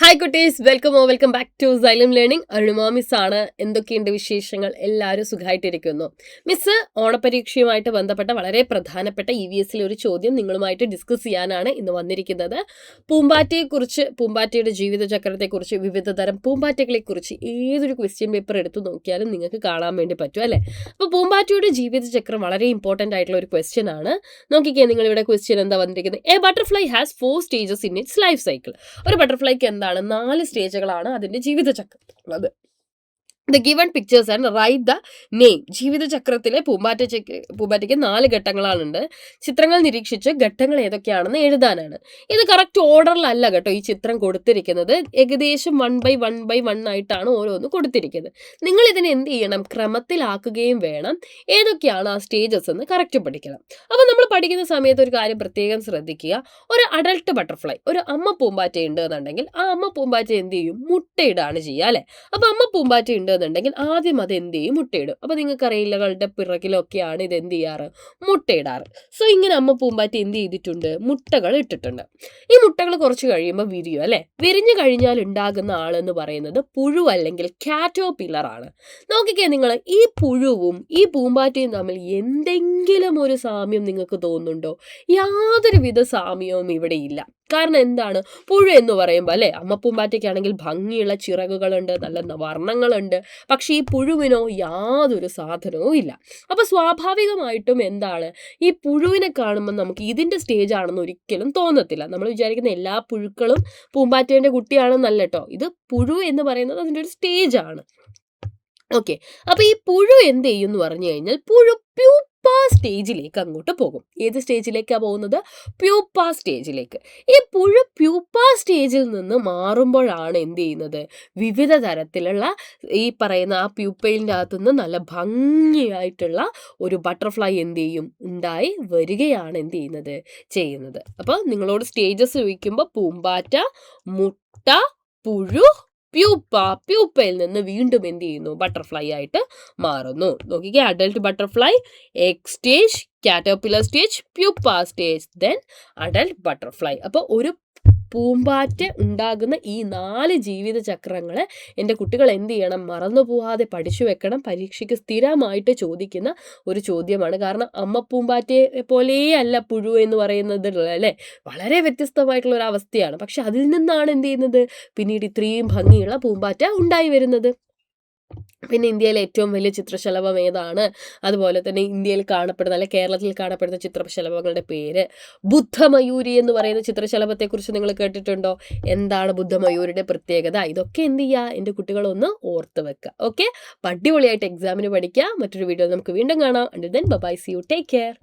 Hi കുട്ടീസ്, welcome back to Xylem learning. Arunima miss ആണ്. എന്തൊക്കെയുണ്ട് വിശേഷങ്ങൾ? എല്ലാവരും സുഖമായിട്ടിരിക്കുന്നു. മിസ് ഓണപരീക്ഷയുമായിട്ട് ബന്ധപ്പെട്ട വളരെ പ്രധാനപ്പെട്ട EVSലെ ഒരു ചോദ്യം നിങ്ങളുമായിട്ട് ഡിസ്കസ് ചെയ്യാനാണ് ഇന്ന് വന്നിരിക്കുന്നത്. പൂമ്പാറ്റയുടെ ജീവിതചക്രത്തെക്കുറിച്ച്, വിവിധ തരം പൂമ്പാറ്റകളെക്കുറിച്ച് ഏതൊരു ക്വസ്റ്റ്യൻ പേപ്പർ എടുത്തു നോക്കിയാലും നിങ്ങൾക്ക് കാണാൻ വേണ്ടി പറ്റും അല്ലേ? അപ്പോൾ പൂമ്പാറ്റയുടെ ജീവിതചക്രം വളരെ ഇമ്പോർട്ടൻ്റ് ആയിട്ടുള്ള ഒരു ക്വസ്റ്റ്യൻ ആണ്. നോക്കിക്കേ, നിങ്ങളിവിടെ ക്വസ്റ്റ്യൻ എന്താ വന്നിരിക്കുന്നത്? A butterfly has 4 stages in its life cycle. ഒരു ബട്ടർഫ്ലൈക്ക് എന്താണ് 4 സ്റ്റേജുകളാണ് അതിന്റെ ജീവിതചക്രത്തിലുള്ളത്. The given pictures and write the name. ജീവിതചക്രത്തിലെ പൂമ്പാറ്റയ്ക്ക് 4 ഘട്ടങ്ങളാണുണ്ട്. ചിത്രങ്ങൾ നിരീക്ഷിച്ച് ഘട്ടങ്ങൾ ഏതൊക്കെയാണെന്ന് എഴുതാനാണ്. ഇത് കറക്റ്റ് ഓർഡറിലല്ല കേട്ടോ ഈ ചിത്രം കൊടുത്തിരിക്കുന്നത്. ഏകദേശം 1 ആയിട്ടാണ് ഓരോന്ന് കൊടുത്തിരിക്കുന്നത്. നിങ്ങൾ ഇതിനെ എന്ത് ചെയ്യണം? ക്രമത്തിലാക്കുകയും വേണം. ഏതൊക്കെയാണ് ആ സ്റ്റേജസ് എന്ന് കറക്റ്റ് പഠിക്കണം. അപ്പോൾ നമ്മൾ പഠിക്കുന്ന സമയത്ത് ഒരു കാര്യം പ്രത്യേകം ശ്രദ്ധിക്കുക. ഒരു അഡൾട്ട് ബട്ടർഫ്ലൈ, ഒരു അമ്മ പൂമ്പാറ്റ ഉണ്ട് എന്നുണ്ടെങ്കിൽ ആ അമ്മ പൂമ്പാറ്റ എന്ത് ചെയ്യും? മുട്ടയിടാണ് ചെയ്യുക അല്ലേ? അപ്പോൾ അമ്മ പൂമ്പാറ്റ ഉണ്ട് എന്നുണ്ടെങ്കിൽ ആദ്യം അത് എന്ത് ചെയ്യും? മുട്ടയിടും. അപ്പോൾ നിങ്ങൾക്കറിയാം, ഇലകളുടെ പിറകിലൊക്കെയാണ് ഇത് എന്ത് ചെയ്യാറ്? മുട്ടയിടാറ്. സോ ഇങ്ങനെ അമ്മ പൂമ്പാറ്റ എന്ത് ചെയ്തിട്ടുണ്ട്? മുട്ടകൾ ഇട്ടിട്ടുണ്ട്. ഈ മുട്ടകൾ കുറച്ച് കഴിയുമ്പോൾ വിരിയും അല്ലേ? വിരിഞ്ഞു കഴിഞ്ഞാൽ ഉണ്ടാകുന്ന ആളെന്ന് പറയുന്നത് പുഴു അല്ലെങ്കിൽ കാറ്റർപില്ലർ ആണ്. നോക്കിക്കേ, നിങ്ങൾ ഈ പുഴുവും ഈ പൂമ്പാറ്റയും തമ്മിൽ എന്തെങ്കിലും ഒരു സാമ്യം നിങ്ങൾക്ക് തോന്നുന്നുണ്ടോ? യാതൊരുവിധ സാമ്യവും ഇവിടെ ഇല്ല. കാരണം എന്താണ്? പുഴു എന്ന് പറയുമ്പോൾ അല്ലേ, അമ്മ പൂമ്പാറ്റയ്ക്കാണെങ്കിൽ ഭംഗിയുള്ള ചിറകുകളുണ്ട്, നല്ല വർണ്ണങ്ങളുണ്ട്. പക്ഷേ ഈ പുഴുവിനോ യാതൊരു സാധനവും ഇല്ല. അപ്പോൾ സ്വാഭാവികമായിട്ടും എന്താണ്, ഈ പുഴുവിനെ കാണുമ്പോൾ നമുക്ക് ഇതിൻ്റെ സ്റ്റേജ് ആണെന്ന് ഒരിക്കലും തോന്നത്തില്ല. നമ്മൾ വിചാരിക്കുന്ന എല്ലാ പുഴുക്കളും പൂമ്പാറ്റേൻ്റെ കുട്ടിയാണെന്നല്ല കേട്ടോ. ഇത് പുഴു എന്ന് പറയുന്നത് അതിൻ്റെ ഒരു സ്റ്റേജ് ആണ്. ഓക്കെ, അപ്പോൾ ഈ പുഴു എന്ത് ചെയ്യും എന്ന് പറഞ്ഞു കഴിഞ്ഞാൽ, പുഴു പ്യൂപ്പ സ്റ്റേജിലേക്ക് അങ്ങോട്ട് പോകും. ഏത് സ്റ്റേജിലേക്കാണ് പോകുന്നത്? പ്യൂപ്പ സ്റ്റേജിലേക്ക്. ഈ പുഴു പ്യൂപ്പ സ്റ്റേജിൽ നിന്ന് മാറുമ്പോഴാണ് എന്ത് ചെയ്യുന്നത്? വിവിധ തരത്തിലുള്ള ഈ പറയുന്ന ആ പ്യൂപ്പയിലിൻ്റെ അകത്തുനിന്ന് നല്ല ഭംഗിയായിട്ടുള്ള ഒരു ബട്ടർഫ്ലൈ എന്ത് ചെയ്യും? ഉണ്ടായി വരികയാണ് എന്ത് ചെയ്യുന്നത്. അപ്പോൾ നിങ്ങളോട് സ്റ്റേജസ് ചോദിക്കുമ്പോൾ പൂമ്പാറ്റ, മുട്ട, പുഴു, പ്യൂപ്പയിൽ നിന്ന് വീണ്ടും എന്ത് ചെയ്യുന്നു? ബട്ടർഫ്ലൈ ആയിട്ട് മാറുന്നു. നോക്കിക്കേ, adult butterfly, egg stage, caterpillar stage, pupa stage, then adult butterfly. അപ്പോൾ ഒരു പൂമ്പാറ്റ ഉണ്ടാകുന്ന ഈ 4 ജീവിതചക്രങ്ങൾ എൻ്റെ കുട്ടികൾ എന്ത് ചെയ്യണം? മറന്നു പോകാതെ പഠിച്ചു വെക്കണം. പരീക്ഷയ്ക്ക് സ്ഥിരമായിട്ട് ചോദിക്കുന്ന ഒരു ചോദ്യമാണ്. കാരണം അമ്മ പൂമ്പാറ്റയെ പോലെയേ അല്ല പുഴു എന്ന് പറയുന്നത് അല്ലേ, വളരെ വ്യത്യസ്തമായിട്ടുള്ള ഒരു അവസ്ഥയാണ്. പക്ഷെ അതിൽ നിന്നാണ് എന്ത് ചെയ്യുന്നത്? പിന്നീട് ഇത്രയും ഭംഗിയുള്ള പൂമ്പാറ്റ ഉണ്ടായി വരുന്നത്. പിന്നെ ഇന്ത്യയിലെ ഏറ്റവും വലിയ ചിത്രശലഭം ഏതാണ്? അതുപോലെ തന്നെ ഇന്ത്യയിൽ കാണപ്പെടുന്ന അല്ലെ കേരളത്തിൽ കാണപ്പെടുന്ന ചിത്രശലഭങ്ങളുടെ പേര്. ബുദ്ധമയൂരി എന്ന് പറയുന്ന ചിത്രശലഭത്തെക്കുറിച്ച് നിങ്ങൾ കേട്ടിട്ടുണ്ടോ? എന്താണ് ബുദ്ധമയൂരിയുടെ പ്രത്യേകത? ഇതൊക്കെ എന്ത് ചെയ്യുക? എൻ്റെ കുട്ടികളൊന്ന് ഓർത്ത് വെക്കുക. ഓക്കെ, അടിപൊളിയായിട്ട് എക്സാമിന് പഠിക്കുക. മറ്റൊരു വീഡിയോ നമുക്ക് വീണ്ടും കാണാം. Until then bye, see you, take care.